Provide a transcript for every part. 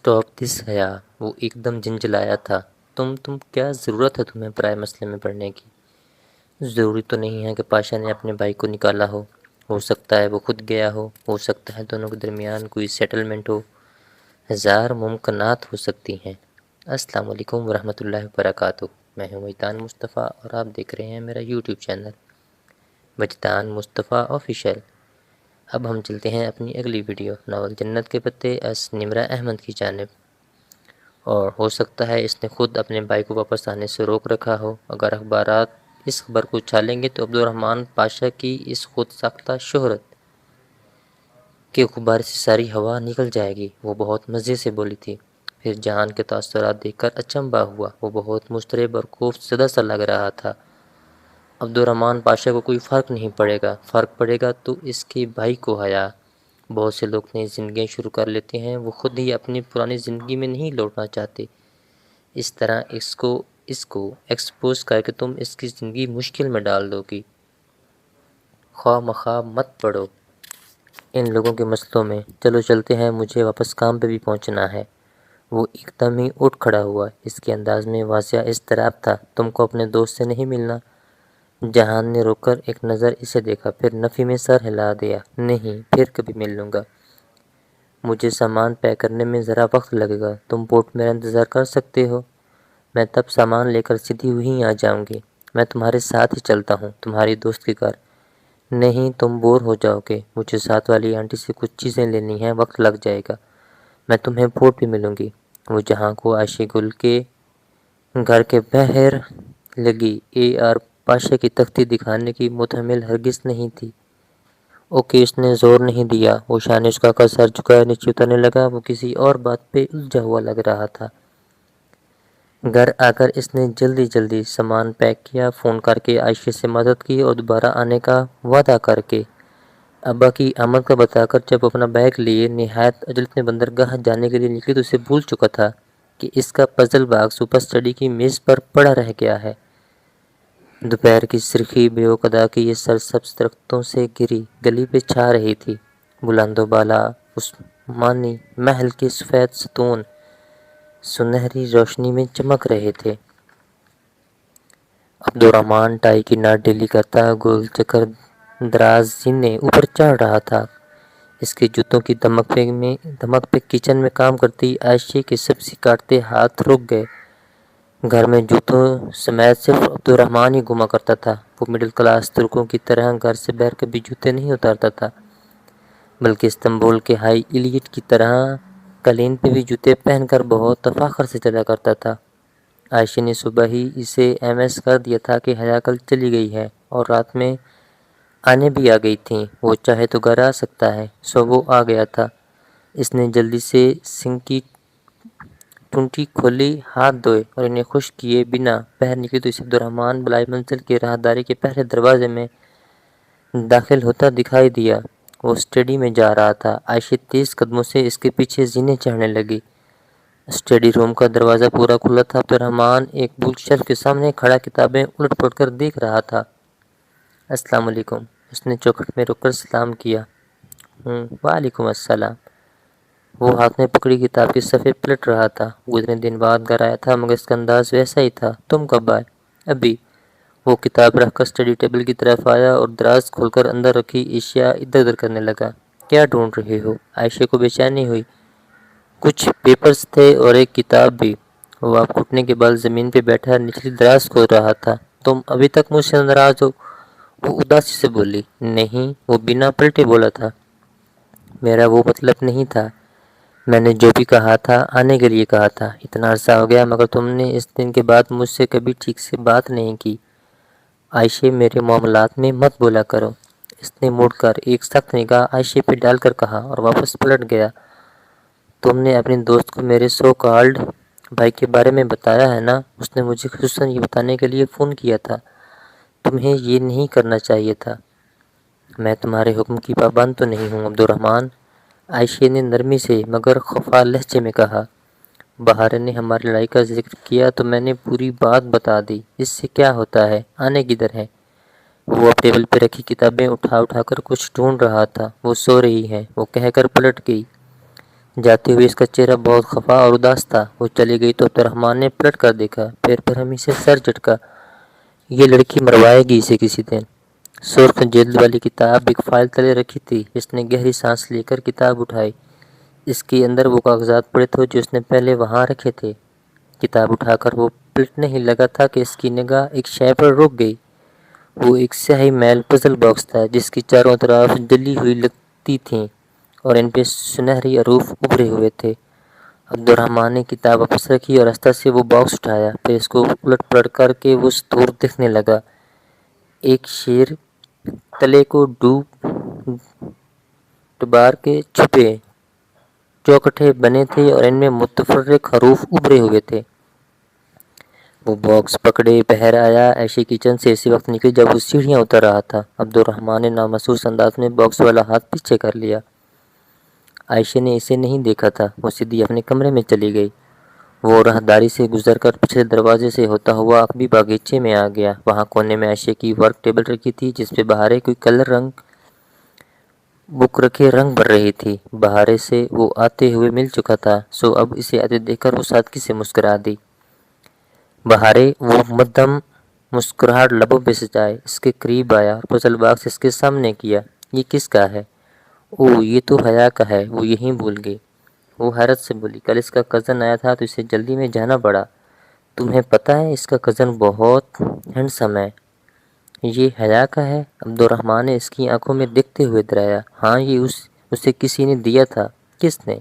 Stop this حیا، وہ ایک دم جھنجھلایا تھا۔ تم کیا ضرورت ہے تمہیں پرائے مسئلے میں پڑھنے کی؟ ضروری تو نہیں ہے کہ پاشا نے اپنے بھائی کو نکالا ہو سکتا ہے وہ خود گیا ہو سکتا ہے دونوں کے درمیان کوئی سیٹلمنٹ ہو، ہزار ممکنات ہو سکتی ہیں۔ السلام علیکم ورحمۃ اللہ وبرکاتہ، میں ہوں وجدان مصطفیٰ اور آپ دیکھ رہے ہیں میرا یوٹیوب چینل وجدان مصطفیٰ آفیشیل۔ اب ہم چلتے ہیں اپنی اگلی ویڈیو ناول جنت کے پتے ایس نمرہ احمد کی جانب، اور ہو سکتا ہے اس نے خود اپنے بھائی کو واپس آنے سے روک رکھا ہو۔ اگر اخبارات اس خبر کو اچھالیں گے تو عبدالرحمن پاشا کی اس خود ساختہ شہرت کے غبار سے ساری ہوا نکل جائے گی۔ وہ بہت مزے سے بولی تھی۔ پھر جہان کے تاثرات دیکھ کر اچنبھا ہوا، وہ بہت مضطرب اور خوف زدہ سا لگ رہا تھا۔ عبدالرحمن پاشا کو کوئی فرق نہیں پڑے گا، فرق پڑے گا تو اس کے بھائی کو حیا۔ بہت سے لوگ نئی زندگیاں شروع کر لیتے ہیں، وہ خود ہی اپنی پرانی زندگی میں نہیں لوٹنا چاہتے۔ اس طرح اس کو ایکسپوز کر کے تم اس کی زندگی مشکل میں ڈال دو گی۔ خواہ مخواہ مت پڑو ان لوگوں کے مسئلوں میں۔ چلو چلتے ہیں، مجھے واپس کام پہ بھی پہنچنا ہے۔ وہ ایک دم ہی اٹھ کھڑا ہوا، اس کے انداز میں واضح اضطراب تھا۔ تم کو اپنے دوست سے نہیں ملنا؟ جہان نے روک کر ایک نظر اسے دیکھا، پھر نفی میں سر ہلا دیا۔ نہیں، پھر کبھی مل لوں گا۔ مجھے سامان پیک کرنے میں ذرا وقت لگے گا، تم پورٹ میرا انتظار کر سکتے ہو؟ میں تب سامان لے کر سیدھی وہیں آ جاؤں گی۔ میں تمہارے ساتھ ہی چلتا ہوں، تمہاری دوست کی کار۔ نہیں، تم بور ہو جاؤ گے، مجھے ساتھ والی آنٹی سے کچھ چیزیں لینی ہیں، وقت لگ جائے گا۔ میں تمہیں پورٹ پہ ملوں گی۔ وہ جہاں کو عائشہ گل کے گھر کے باہر لگی AR پاشا کی تختی دکھانے کی متحمل ہرگز نہیں تھی۔ اوکے، اس نے زور نہیں دیا۔ وہ شانشکا کا سر جھکائے نیچے اترنے لگا، وہ کسی اور بات پہ الجھا ہوا لگ رہا تھا۔ گھر آ کر اس نے جلدی سامان پیک کیا، فون کر کے عائشہ سے مدد کی اور دوبارہ آنے کا وعدہ کر کے ابا کی آمد کا بتا کر جب اپنا بیگ لیے نہایت عجلت میں بندرگاہ جانے کے لیے نکلی تو اسے بھول چکا تھا کہ اس کا پزل باکس اوپر اسٹڈی کی میز پر پڑا رہ گیا ہے۔ دوپہر کی سرخی بیوقدا کی یہ سرسبز درختوں سے گری گلی پہ چھا رہی تھی۔ بلند و بالا عثمانی محل کے سفید ستون سنہری روشنی میں چمک رہے تھے۔ عبدالرحمن ٹائی کی ناٹ ڈھیلی کرتا گول چکر دراز زینے اوپر چڑھ رہا تھا۔ اس کے جوتوں کی دمک پہ کچن میں کام کرتی عائشہ کے سبزی کاٹتے ہاتھ رک گئے۔ گھر میں جوتوں سمیت صرف عبدالرحمن ہی گھوما کرتا تھا۔ وہ مڈل کلاس ترکوں کی طرح گھر سے باہر کبھی جوتے نہیں اتارتا تھا، بلکہ استنبول کے ہائی ایلیٹ کی طرح قالین پہ بھی جوتے پہن کر بہت تفاخر سے چلا کرتا تھا۔ عائشہ نے صبح ہی اسے MS کر دیا تھا کہ حیا کل چلی گئی ہے اور رات میں آنے بھی آ گئی تھیں، وہ چاہے تو گھر آ سکتا ہے۔ سو وہ آ گیا تھا۔ اس نے جلدی سے سنک کی ٹونٹی کھولی، ہاتھ دھوئے اور انہیں خشک کیے بنا باہر نکلی تو اسے عبدالرحمن بلائی منزل کے راہداری کے پہلے دروازے میں داخل ہوتا دکھائی دیا۔ وہ اسٹڈی میں جا رہا تھا۔ عائشہ تیز قدموں سے اس کے پیچھے زینے چڑھنے لگی۔ اسٹڈی روم کا دروازہ پورا کھلا تھا۔ عبدالرحمن ایک بک شیلف کے سامنے کھڑا کتابیں الٹ پلٹ کر دیکھ رہا تھا۔ السلام علیکم، اس نے چوکھٹ میں رک کر سلام کیا۔ وعلیکم السلام۔ وہ ہاتھ میں پکڑی کتاب کے صفحے پلٹ رہا تھا۔ گزرے دن بعد گھر آیا تھا مگر اس کا انداز ویسا ہی تھا۔ تم کب آئے؟ ابھی۔ وہ کتاب رکھ کر اسٹڈی ٹیبل کی طرف آیا اور دراز کھول کر اندر رکھی اشیاء ادھر ادھر کرنے لگا۔ کیا ڈھونڈ رہے ہو؟ عائشہ کو بے چینی ہوئی۔ کچھ پیپرز تھے اور ایک کتاب بھی۔ وہ آپ گھٹنے کے بل زمین پہ بیٹھا نچلی دراز کھول رہا تھا۔ تم ابھی تک مجھ سے ناراض ہو؟ وہ اداسی سے بولی۔ نہیں، وہ بنا پلٹے بولا تھا۔ میرا وہ مطلب نہیں تھا۔ میں نے جو بھی کہا تھا آنے کے لیے کہا تھا۔ اتنا عرصہ ہو گیا مگر تم نے اس دن کے بعد مجھ سے کبھی ٹھیک سے بات نہیں کی۔ عائشہ، میرے معاملات میں مت بولا کرو۔ اس نے مڑ کر ایک سخت نگاہ عائشہ پہ ڈال کر کہا اور واپس پلٹ گیا۔ تم نے اپنی دوست کو میرے سو کالڈ بھائی کے بارے میں بتایا ہے نا؟ اس نے مجھے خصوصاً یہ بتانے کے لیے فون کیا تھا۔ تمہیں یہ نہیں کرنا چاہیے تھا۔ میں تمہارے حکم کی پابند تو نہیں ہوں عبدالرحمن، عائشہ نے نرمی سے مگر خفا لہجے میں کہا۔ بہار نے ہماری لڑائی کا ذکر کیا تو میں نے پوری بات بتا دی۔ اس سے کیا ہوتا ہے؟ آنے کدھر ہے؟ وہ اب ٹیبل پہ رکھی کتابیں اٹھا کر کچھ ڈھونڈ رہا تھا۔ وہ سو رہی ہے، وہ کہہ کر پلٹ گئی۔ جاتے ہوئے اس کا چہرہ بہت خفا اور اداس تھا۔ وہ چلی گئی تو عبد الرحمن نے پلٹ کر دیکھا، پھر برہمی سے سر جھٹکا۔ یہ لڑکی مروائے گی اسے کسی دن۔ سرخ جلد والی کتاب ایک فائل تلے رکھی تھی۔ اس نے گہری سانس لے کر کتاب اٹھائی۔ اس کے اندر وہ کاغذات پڑے تھے جو اس نے پہلے وہاں رکھے تھے۔ کتاب اٹھا کر وہ پلٹنے ہی لگا تھا کہ اس کی نگاہ ایک شے پر رک گئی۔ وہ ایک سیاہی میل پزل باکس تھا جس کی چاروں طرف جلی ہوئی لکیر تھیں اور ان پہ سنہری حروف ابھرے ہوئے تھے۔ عبد الرحمن نے کتاب واپس رکھی اور آہستہ سے وہ باکس اٹھایا، پھر اس کو الٹ پلٹ کر کے وہ دور دیکھنے لگا۔ ایک شیر تلے کو ڈبار کے چھپے چوکھٹے بنے تھے اور ان میں متفرق حروف ابھرے ہوئے تھے۔ وہ باکس پکڑے باہر آیا۔ عائشہ کچن سے اسی وقت نکلی جب وہ سیڑھیاں اتر رہا تھا۔ عبد الرحمن نے نامحسوس انداز میں باکس والا ہاتھ پیچھے کر لیا۔ عائشہ نے اسے نہیں دیکھا تھا۔ وہ سیدھی اپنے کمرے میں چلی گئی۔ وہ راہداری سے گزر کر پچھلے دروازے سے ہوتا ہوا عقبی باغیچے میں آ گیا۔ وہاں کونے میں عائشہ کی ورک ٹیبل رکھی تھی جس پہ بہارے کوئی کلر رنگ بک رکھے رنگ بھر رہی تھی۔ بہارے سے وہ آتے ہوئے مل چکا تھا، سو اب اسے آتے دیکھ کر وہ سادگی سے مسکرا دی۔ بہارے وہ مدھم مسکراہٹ لبوں پہ سجائے اس کے قریب آیا اور پزل باکس اس کے سامنے کیا۔ یہ کس کا ہے؟ اوہ یہ تو حیا کا ہے۔ وہ یہیں بھول گئی۔ وہ حیرت سے بولی، کل اس کا کزن آیا تھا تو اسے جلدی میں جانا پڑا۔ تمہیں پتہ ہے اس کا کزن بہت ہینڈسم ہے۔ یہ حیا کا ہے؟ عبد الرحمن نے اس کی آنکھوں میں دیکھتے ہوئے اترایا۔ ہاں یہ اسے کسی نے دیا تھا۔ کس نے؟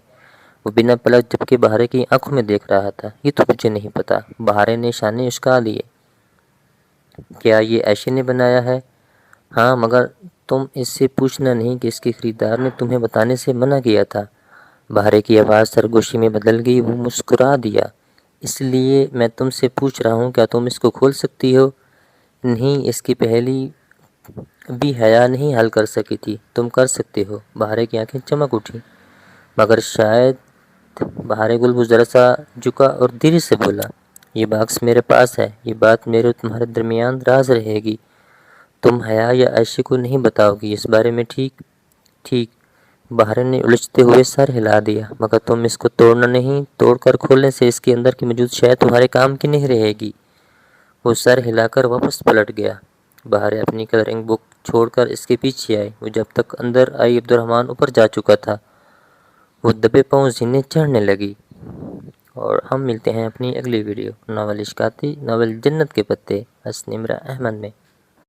وہ بنا پلک جھپکے بہارے کی آنکھوں میں دیکھ رہا تھا۔ یہ تو مجھے نہیں پتا۔ بہارے نے شانے اچکا لیے۔ کیا یہ عائشہ نے بنایا ہے؟ ہاں مگر تم اس سے پوچھنا نہیں کہ اس کے خریدار نے تمہیں بتانے سے منع کیا تھا۔ بہارے کی آواز سرگوشی میں بدل گئی۔ وہ مسکرا دیا۔ اس لیے میں تم سے پوچھ رہا ہوں، کیا تم اس کو کھول سکتی ہو؟ نہیں، اس کی پہلی بھی حیا نہیں حل کر سکی تھی۔ تم کر سکتے ہو۔ بہارے کی آنکھیں چمک اٹھیں۔ مگر شاید۔ بہارے گل وہ ذرا سا جھکا اور دھیرے سے بولا، یہ باکس میرے پاس ہے۔ یہ بات میرے اور تمہارے درمیان راز رہے گی۔ تم حیا یا عائشہ کو نہیں بتاؤ گی اس بارے میں، ٹھیک؟ ٹھیک۔ بہارے نے الجھتے ہوئے سر ہلا دیا۔ مگر تم اس کو توڑنا نہیں۔ توڑ کر کھولنے سے اس کے اندر کی موجود شے تمہارے کام کی نہیں رہے گی۔ وہ سر ہلا کر واپس پلٹ گیا۔ بہارے اپنی کلرنگ بک چھوڑ کر اس کے پیچھے آئی۔ وہ جب تک اندر آئی عبد الرحمن اوپر جا چکا تھا۔ وہ دبے پاؤں زینے چڑھنے لگی۔ اور ہم ملتے ہیں اپنی اگلی ویڈیو ناول اشقاتی ناول جنت کے پتے حسن امراء احمد میں۔